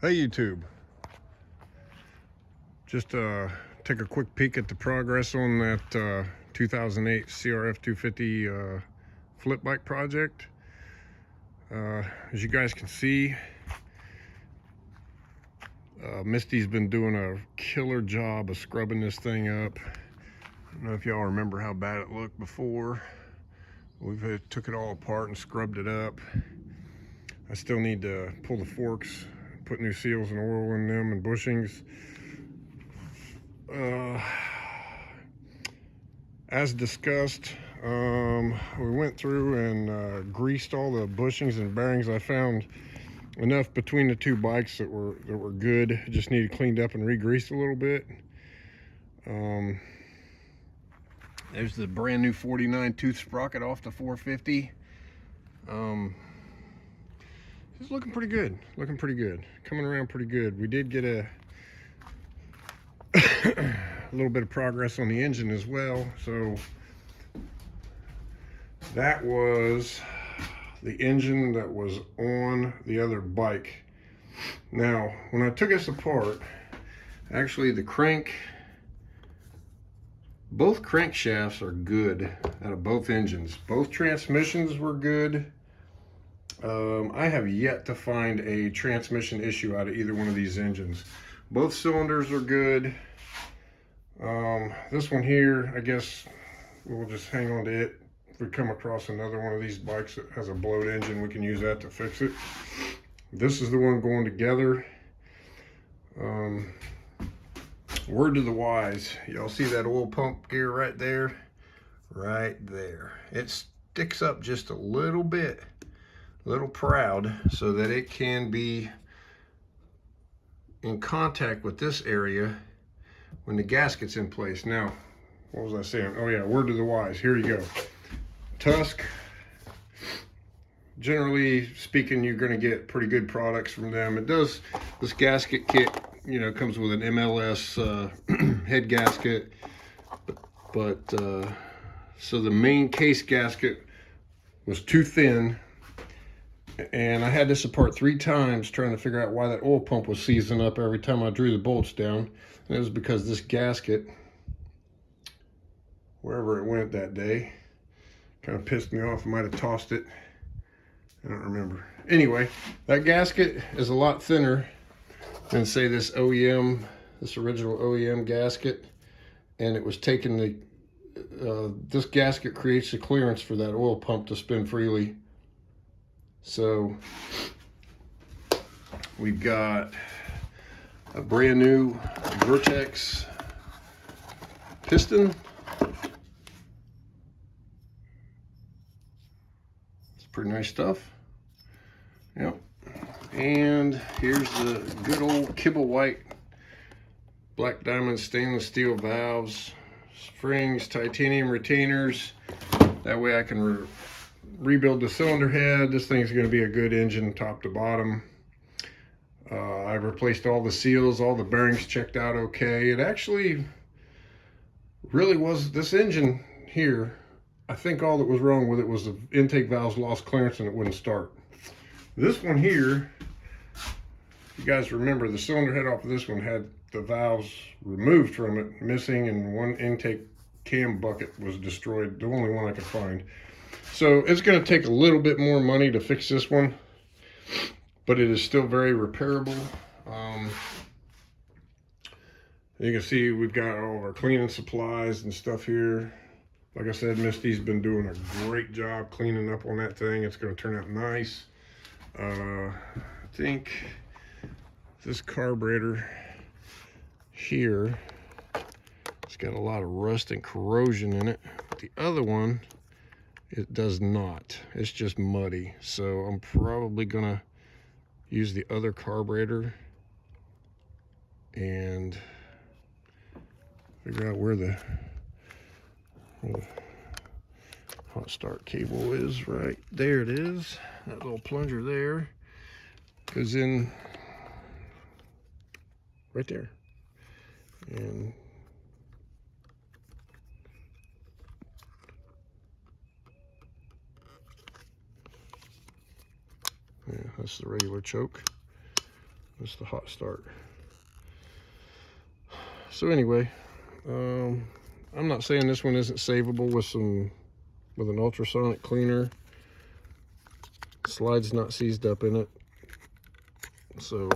Hey YouTube, just take a quick peek at the progress on that 2008 Crf250 flip bike project. As you guys can see, Misty's been doing a killer job of scrubbing this thing up. I don't know if y'all remember how bad it looked before. We've took it all apart and scrubbed it up. I still need to pull the forks, put new seals and oil in them and bushings. As discussed, we went through and greased all the bushings and bearings. I found enough between the two bikes that were good. Just needed cleaned up and re-greased a little bit. There's the brand new 49 tooth sprocket off the 450. It's looking pretty good. Coming around pretty good. We did get a little bit of progress on the engine as well. So that was the engine that was on the other bike. Now, when I took this apart, actually both crankshafts are good out of both engines. Both transmissions were good. I have yet to find a transmission issue out of either one of these engines. Both cylinders are good. This one here, I guess we'll just hang on to it. If we come across another one of these bikes that has a blowed engine, we can use that to fix it. This is the one going together. Word to the wise, y'all see that oil pump gear right there? Right there. It sticks up just a little bit, a little proud, so that it can be in contact with this area when the gasket's in place. Now, what was I saying? Oh yeah, word to the wise. Here you go. Tusk, generally speaking, you're going to get pretty good products from them. It does, this gasket kit, you know, comes with an MLS head gasket, but so the main case gasket was too thin, and I had this apart 3 times trying to figure out why that oil pump was seizing up every time I drew the bolts down. And it was because this gasket, wherever it went that day, kind of pissed me off. I might have tossed it. I don't remember. Anyway, that gasket is a lot thinner than, say, this OEM, this original OEM gasket. And it was taking the, this gasket creates the clearance for that oil pump to spin freely. So we've got a brand new Vertex piston. It's pretty nice stuff. Yep. And here's the good old Kibble White black diamond stainless steel valves, springs, titanium retainers. That way I can rebuild the cylinder head. This thing's going to be a good engine top to bottom. I replaced all the seals, all the bearings checked out okay. It actually really was, this engine here, I think all that was wrong with it was the intake valves lost clearance and it wouldn't start. This one here, you guys remember, the cylinder head off of this one had the valves removed from it, missing, and one intake cam bucket was destroyed, the only one I could find. So it's going to take a little bit more money to fix this one, but it is still very repairable. You can see we've got all of our cleaning supplies and stuff here. Like I said, Misty's been doing a great job cleaning up on that thing. It's going to turn out nice. I think this carburetor here, it's got a lot of rust and corrosion in it. The other one, it does not. It's just muddy. So I'm probably gonna use the other carburetor and figure out where the hot start cable is. Right there it is. That little plunger there goes in right there. And yeah, that's the regular choke. That's the hot start. So anyway, I'm not saying this one isn't savable with an ultrasonic cleaner. Slide's not seized up in it, so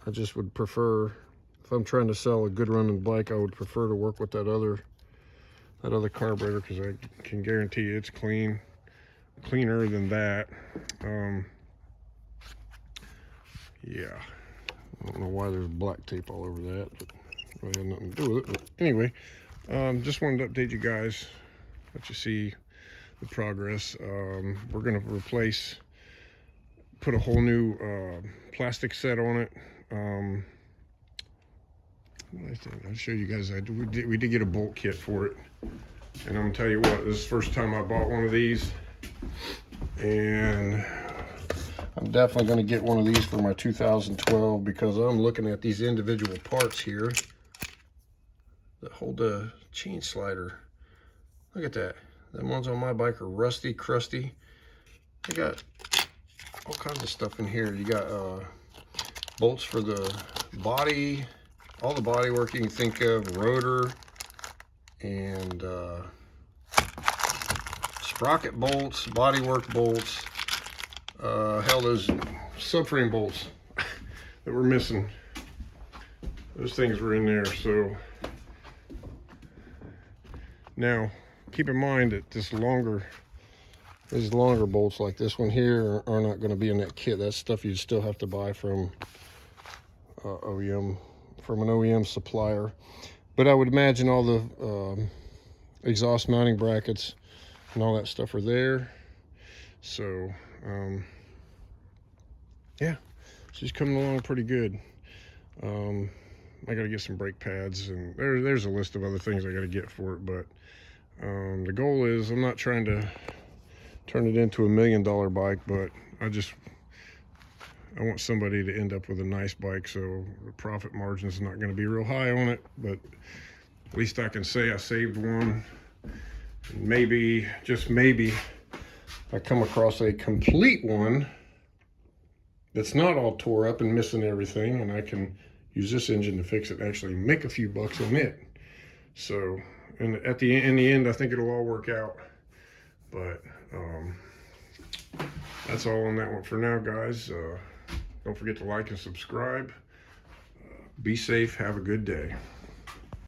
I just would prefer, if I'm trying to sell a good running bike, I would prefer to work with that other carburetor, because I can guarantee you it's cleaner than that. Yeah, I don't know why there's black tape all over that, but it had nothing to do with it. But anyway, just wanted to update you guys, let you see the progress. We're gonna put a whole new plastic set on it. I think I'll show you guys. We did get a bolt kit for it, and I'm gonna tell you what, this is the first time I bought one of these, and I'm definitely gonna get one of these for my 2012, because I'm looking at these individual parts here that hold the chain slider. Look at that. The ones on my bike are rusty, crusty. They got all kinds of stuff in here. You got bolts for the body, all the body work you can think of, rotor, and sprocket bolts, body work bolts. Hell, those subframe bolts that were missing, those things were in there. So now keep in mind that these longer bolts like this one here are not going to be in that kit. That's stuff you'd still have to buy from an OEM supplier. But I would imagine all the exhaust mounting brackets and all that stuff are there. So yeah, she's coming along pretty good. I got to get some brake pads, and there's a list of other things I got to get for it. But the goal is, I'm not trying to turn it into $1 million bike, but I want somebody to end up with a nice bike, so the profit margin is not going to be real high on it, but at least I can say I saved one. Maybe, just maybe, if I come across a complete one that's not all tore up and missing everything, and I can use this engine to fix it and actually make a few bucks on it. So, and in the end, I think it'll all work out. But that's all on that one for now, guys. Don't forget to like and subscribe. Be safe. Have a good day.